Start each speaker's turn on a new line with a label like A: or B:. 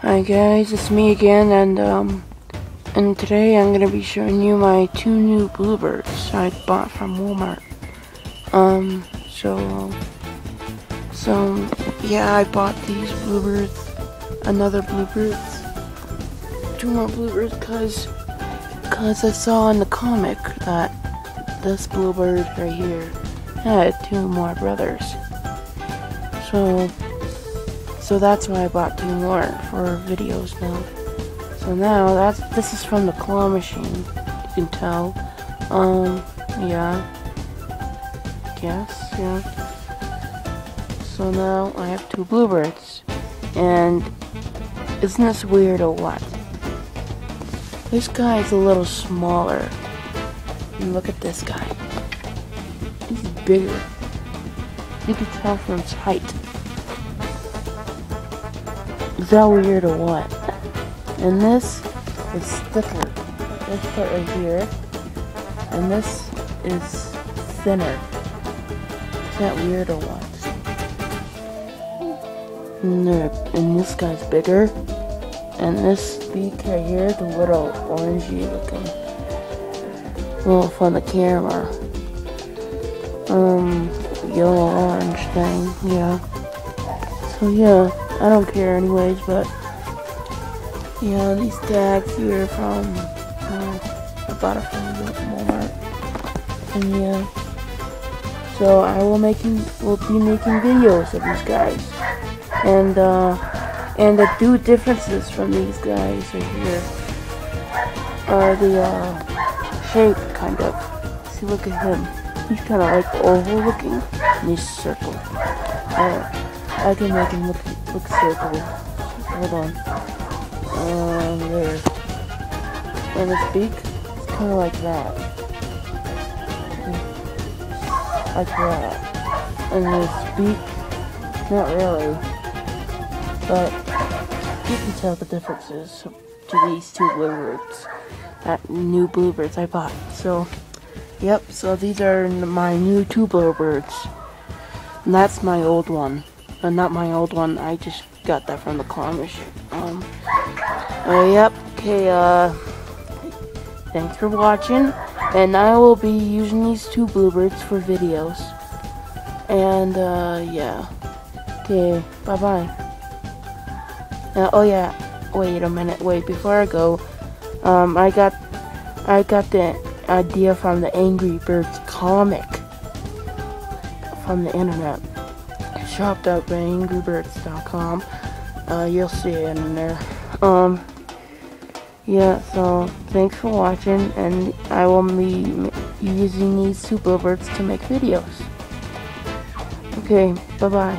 A: Hi guys, it's me again, and today I'm gonna be showing you my two new bluebirds I bought from Walmart. So yeah, I bought these bluebirds, two more bluebirds, cause I saw in the comic that this bluebird right here had two more brothers. So that's why I bought two more for videos now. So now this is from the claw machine. You can tell. Yeah. Yes, yeah. So now I have two bluebirds. And isn't this weird or what? This guy is a little smaller. And look at this guy. He's bigger. You can tell from his height. Is that weird or what? And this is thicker. This part right here. And this is thinner. Is that weird or what? And this guy's bigger. And this beak right here, the little orangey looking. Well, from the camera. Yellow orange thing, yeah. So yeah, I don't care anyways, but yeah, these tags here from I bought it from Walmart, and yeah, so I will be making videos of these guys, and the two differences from these guys right here are the shape, kind of. See, look at him. He's kind of like oval looking, and he's circle. I can make him look circle. Hold on. There. And his beak is kind of like that. Like that. And his beak, not really. But you can tell the differences to these two bluebirds. New bluebirds I bought. So, yep, so these are my new two bluebirds. And that's my old one. Not my old one, I just got that from the claw machine. Yep, okay, thanks for watching, and I will be using these two bluebirds for videos. And, yeah. Okay, bye-bye. Oh yeah, wait a minute, before I go, I got the idea from the Angry Birds comic from the internet. shop.angrybirds.com. You'll see it in there. Yeah, so thanks for watching, and I will be using these two bluebirds to make videos. Okay, bye-bye.